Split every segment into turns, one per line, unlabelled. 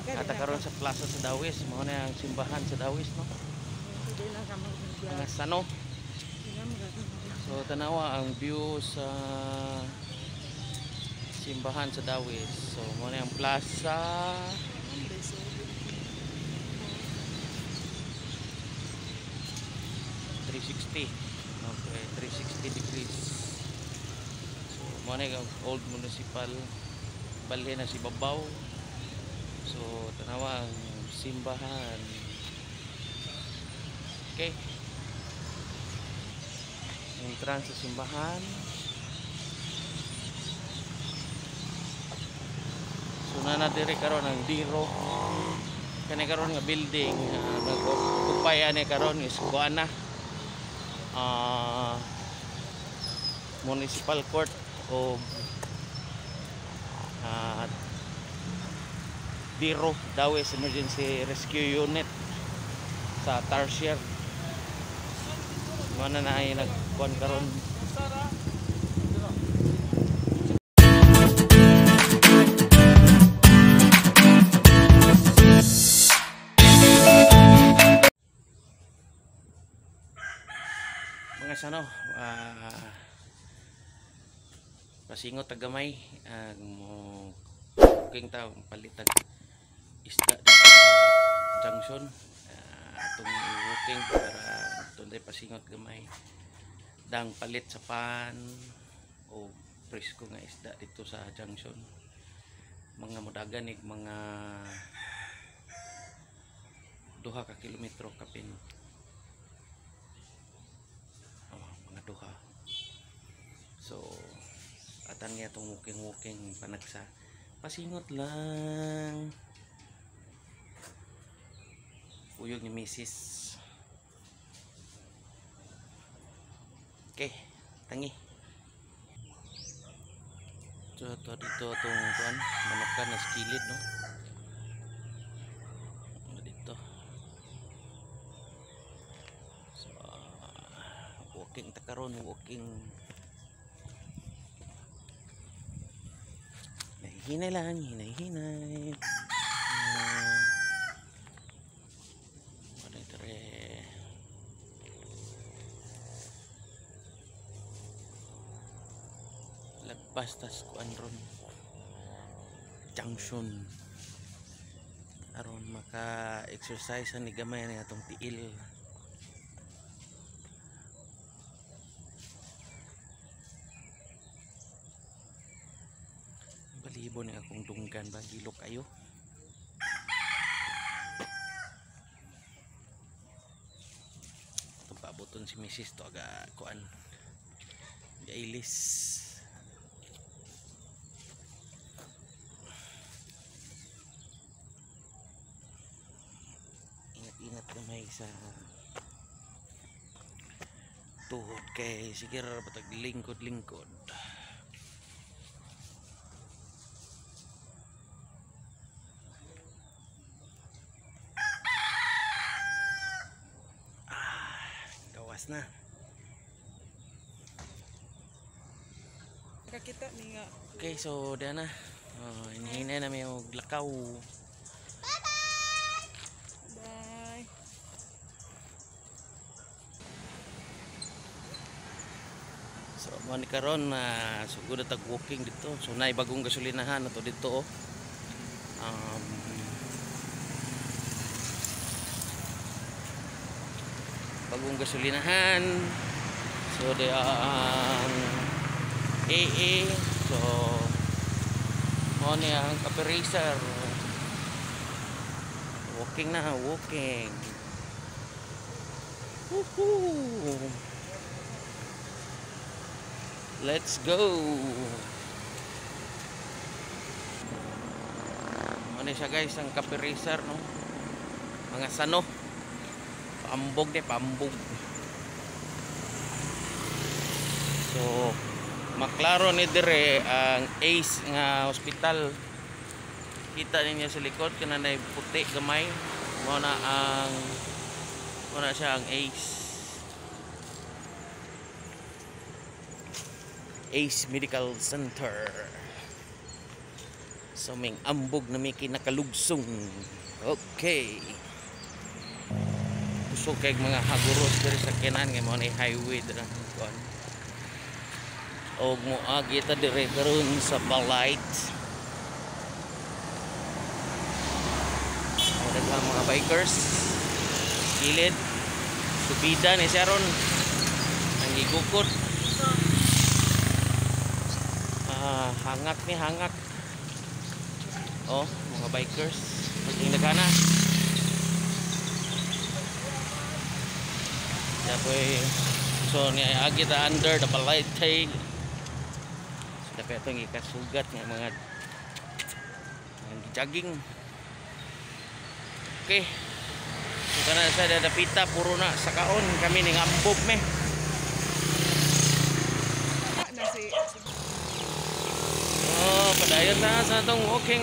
Kata karon sa plaza sa Dawis, mo na ang simbahan sa Dawis, no? Mga sano. So tanawa ang view sa simbahan sa Dawis. So mo na ang plaza 360. Okay, 360 degrees. So mo na ang old municipal balhin na si Babaw. So tanawa ang simbahan. Okay. Entrance sa simbahan. So na diri karon ang Diro. Kani karon nga building nag-occupy ani karon is kuana. Municipal Court o Diro Dawis Emergency Rescue Unit sa Tarsier. Mana na ay nagkuan karon. Mga sano, pasingot tagamay ang king tao palitan isda dito sa junction. Atong walking para tunday pasingot gamay dang palit sa pan o presko nga isda dito sa junction. Mga modagan mga 2 ka kilometro kapin. Mga 2. So atan niya itong walking panagsa pasingot lang uyog ni Mrs. Okay, tangi. So ito dito itong kuan manukan na skilid, no? Dito. So walking takaron, walking. Hinay lang, hinay. Lagpas tas kuan ron junction aron maka exercise ni gamay ni atong tiil. Balibo ni akong dunggan ba gilok kayo. Itong paaboton si Mrs. to aga kuan gailis. Ingat kamay sa tuhod kay sige ra patag lingkod-lingkod. Gawas na.
Kakita ni nga.
Okay, so diyan na. Hinahinay na may lakaw. So mo ni karon na sugod tag walking dito. So nay bagong gasolinahan ato dito, oh. Bagong gasolinahan. So di ang AA. So mo ni ang Cafe Racer. Walking na, walking. Woohoo! Let's go. Ano siya guys, ang Cafe Racer, no? Mga sano. Pambog de, pambog. So, maklaro ni dire ang Ace nga hospital. Kita ninyo sa likod kanang puti gamay. Muna siya ang Ace Medical Center. So may ambog na may kinakalugsong. Okay. Puso kay mga haguros diri sa kinan nga mo ni highway dira kon. Og mo agi ta dire karon sa Balite. Ada mga bikers. Gilid. Subida ni Sharon. Ang gigukod. Hangak ni hangak. Oh, mga bikers. Paging nagana. So ni agi ta under the Balite tail. Dapat itong ikasugat ng mga jogging. Okay. So kana sa dapita puro na sa kaon kami ning ambog me. Oh, padayon na sa tong walking.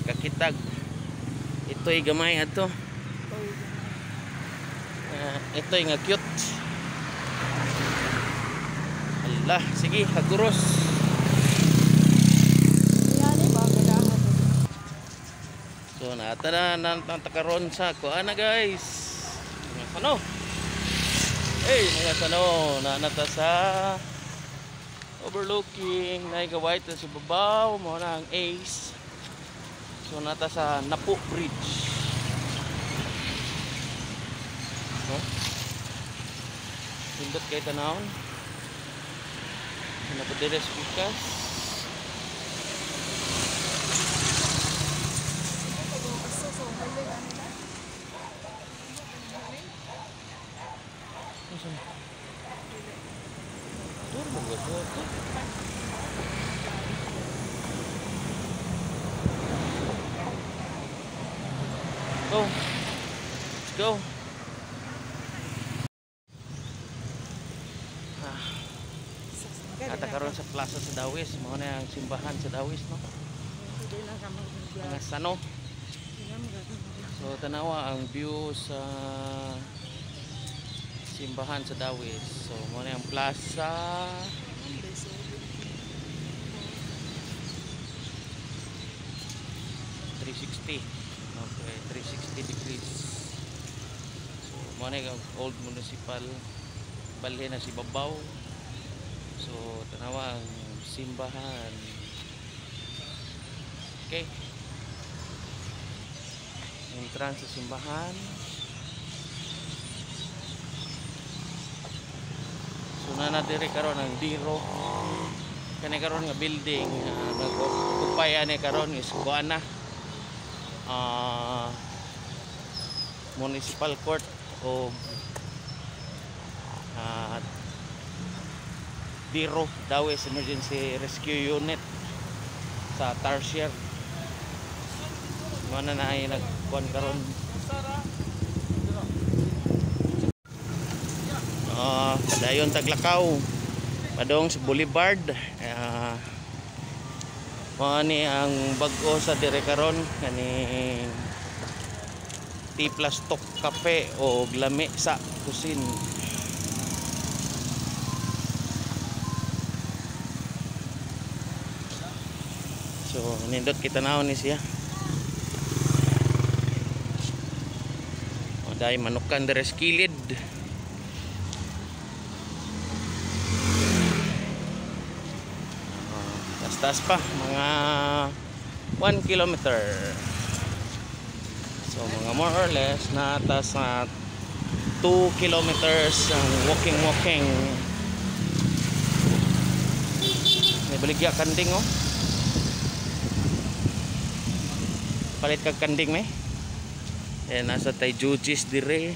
Kakitag. Ito'y gamay ato. Ito'y nga cute. Allah, sige, haguros. So, naata na takaron sa kuana guys. Mga sano. Mga sano. Nanata sa overlooking. Naigawait na sa babaw. Mga na ang Ace. So, nata sa Napu Bridge. No? Pindot kayo tanawon. Napadires pikas. Go. Let's go. Ata karon sa plaza sa Dawis, mo na ang simbahan sa Dawis, no? Mga sano. So tanawa ang view sa simbahan sa Dawis. So mo na ang plaza. 360. Okay, 360 degrees. So mo na ang old municipal. Balhin na si babaw. So, tanawa ang simbahan. Okay. Entrance sa simbahan. So, nanadiri karon ang Diro. Kani karon nga building. Nag-upaya ni karon is kuana. Municipal Court o Diro Dawis Emergency Rescue Unit sa Tarsier. Mana na ay nagkuan karon. Padayon Taglakaw. Padong sa Boulevard. Ni ang bag-o sa dire karon kani T+ Tok Cafe o lami sa kusin. So, nindot kita naon ni siya. O, dahil manukan dari skilid. Tas pa, mga 1 kilometer. So, mga more or less, natas na 2 kilometers ang walking. May baligya kanding, oh. Palit kag kanding may. Nasa tay jujis dire.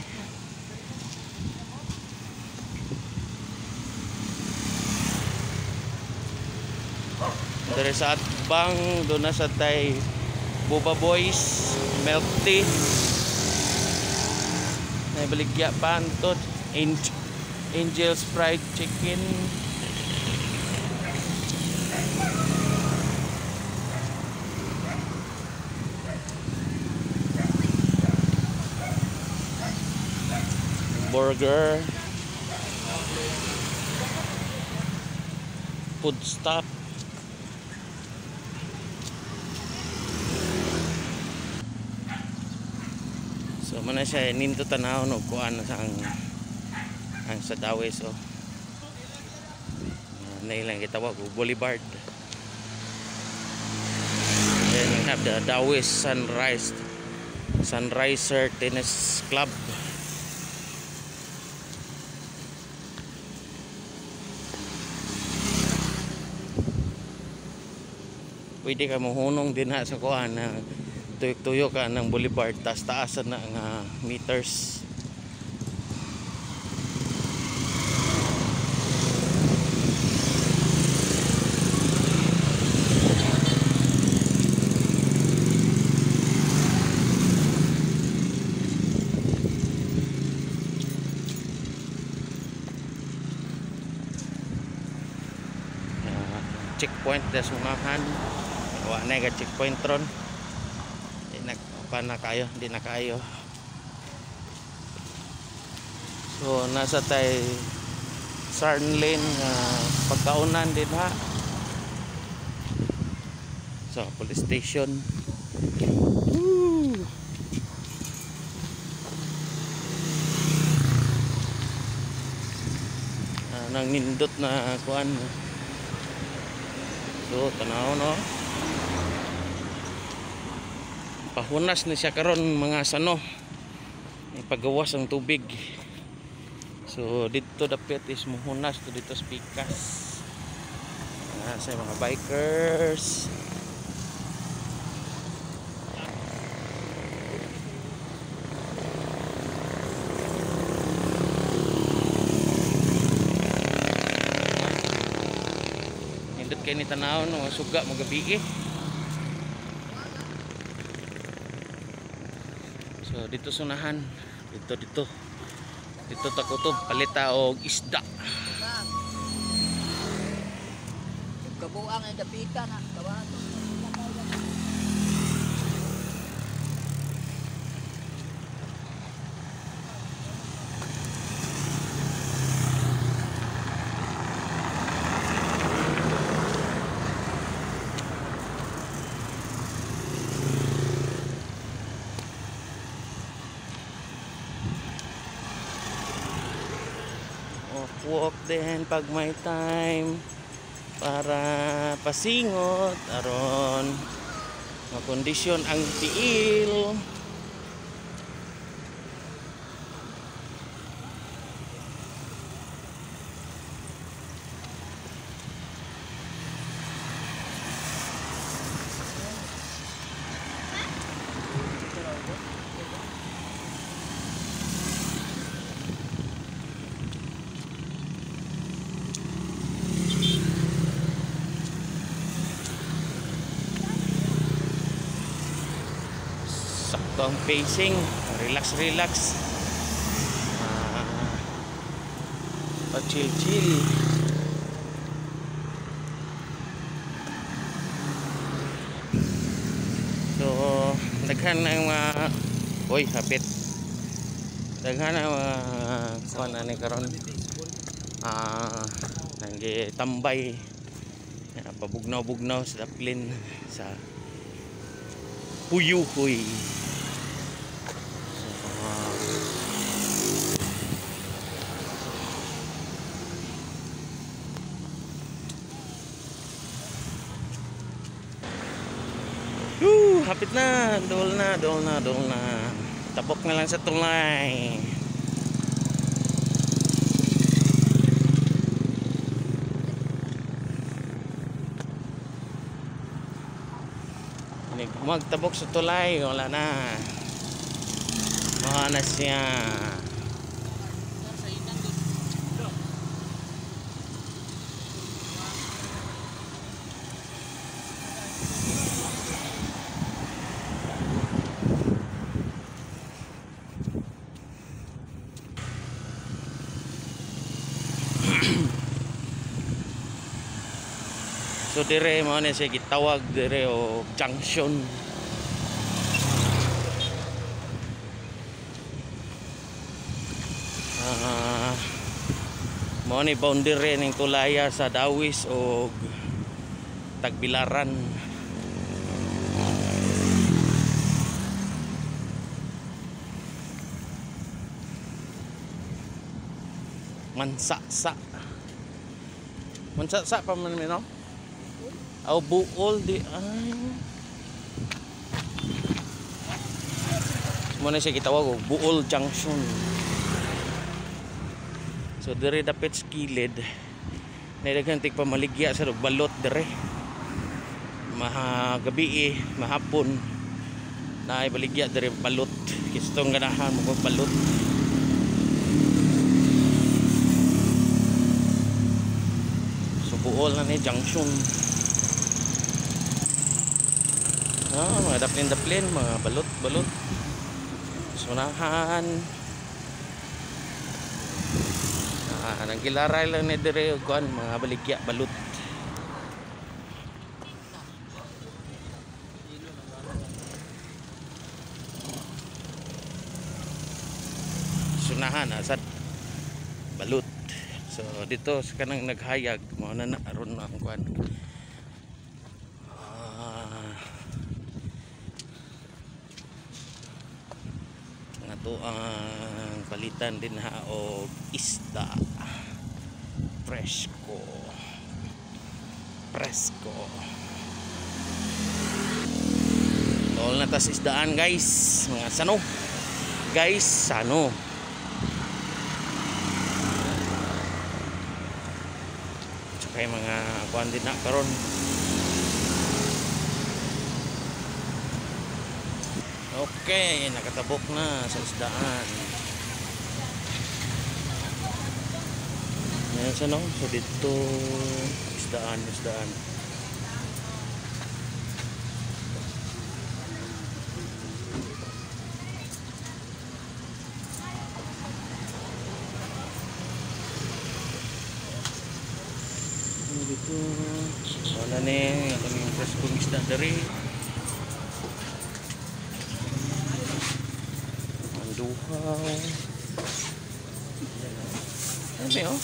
Dire sa Atbang, doon na sa tay Boba Boys, milk tea. May baligya pa antot, Angel's Fried Chicken. Burger, food stop. So mana siya ninto tanaw no kuan sa ang sa Dawes oh. Nailang gitawag og Boulevard. Then we have the Dawes Sunriser Tennis Club. Pwede ka mohunong din ha sa kuan na tuyok-tuyok ka ng boulevard, taas-taasan na nga meters. Checkpoint na sungahan. Wa na ga checkpoint ron. Di na kayo. So nasa tay Sarnlane pagkaunan din ha. So police station. Woo! Nang nindot na kuan. So tanaw no. Pahunas na siya karon mga sano. May pagawas ang tubig. So dito dapat is muhunas to dito sa pikas. Sa mga bikers. Hindot kay ni tanaw no suga mo gabi eh. So dito sunahan, dito takutob palita og isda.
Kabuang ay dapita na kabato.
Walk din pag may time para pasingot aron makondisyon ang tiil. Sakto ang pacing, relax chill. So daghan ang hapit daghan ang kuan ani karon tambay pabugnaw sa daplin sa Puyuhoy. Hapit na, dol na. Tapok na lang sa tulay. Magtabok sa tulay, wala na. Baka na siya. So dire mo na siya gitawag dire o junction. Mo ni boundary ning tulaya sa Dawis o Tagbilaran. Mansaksa. Mansaksa pa man no? Aw buol di ay. Muna siya gitawag og Buol Junction. So dire dapat skilid. Naidaghang tig pamaligya sa balot dire. Gabi mahapon na baligya dire balot. Kistong ganahan mo balot. So Buol na ni junction. Mga daplin, mga balot. Sunahan. Nanggilaray lang ni dire kuan mga baligya balot. Sunahan asad balut. So dito sa kanang naghayag mao na aron na ang kuan. Nato ang palitan din ha og isda. Presko. Tol na tas isdaan guys, mga sano. Kay mga kuan din na karon. Okay, nakatabok na sa isdaan. Yan sa no, so dito isdaan. Dito wala ni ang preskong isda dari manduhaw ano oh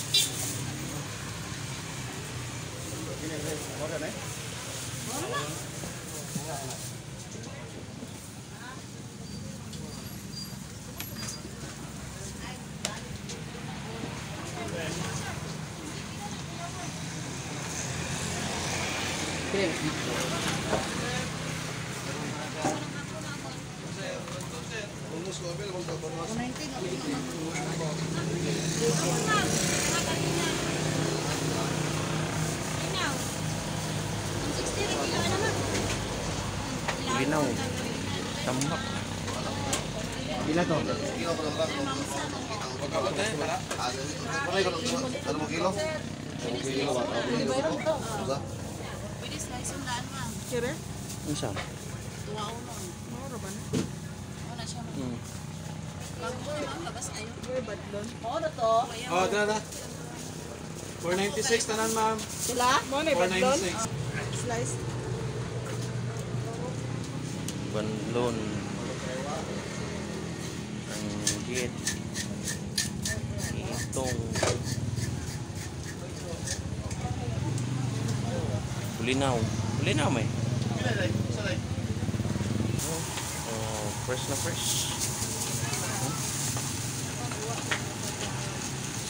linaw tambak bila to kilo pwede slice ang daan ma kire isa tuwa unon mura ba na siya labas ayo badlon na 496 tanan ma'am sila mo na badlon slice banlon ang git itong bulinaw may fresh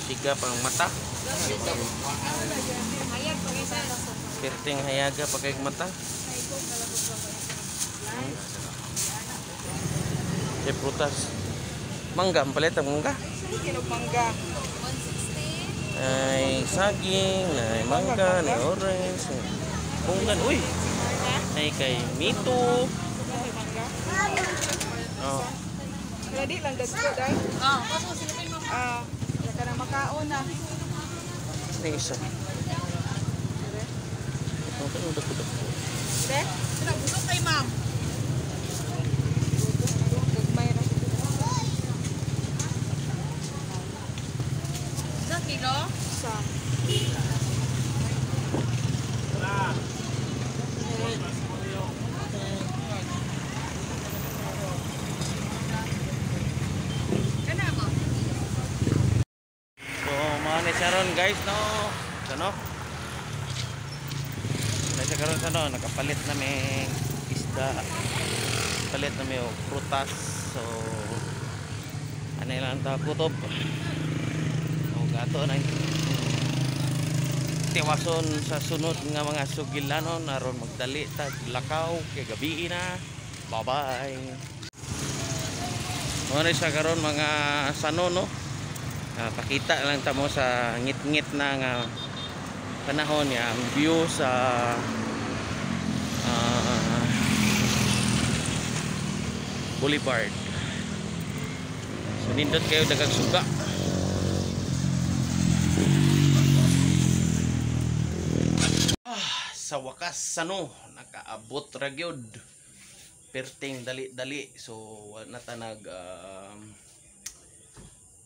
siga pang mata kirting hayaga pakai mata prutas mangga palit ang mangga ay saging ay mangga ay orange bungan uy ay kay mito oh ready lang dagko dai paso silipin mo ka na makaon na ni isa okay udah dek busog kay ma'am kilo sa ni Sharon guys no ano nasa karon sa no nakapalit na may isda palit na may prutas so ano lang ta kutob o ato na tiwason sa sunod nga mga sugilanon aron magdali tag lakaw kay gabi na. Bye bye. Ano sa karon mga sano no. Pakita lang tamo sa ngit-ngit na nga panahon ya ang view sa Boulevard. So nindot kayo dagang suga. Sa wakas sano nakaabot ra gyud. Perting dali-dali so wala ta nag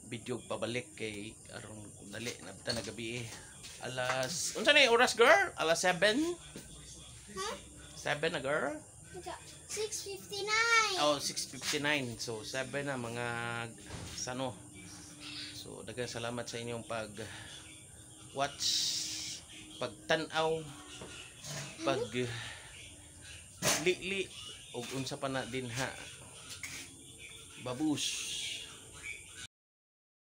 video pabalik kay aron dali nabta na gabi. Alas unsa ni oras girl? Alas 7? Huh? 7 na girl?
6:59.
Oh, 6:59. So 7 na mga sano. So daghang salamat sa inyong pag watch, pagtan-aw, pag li ug unsa pa na din ha. Babush.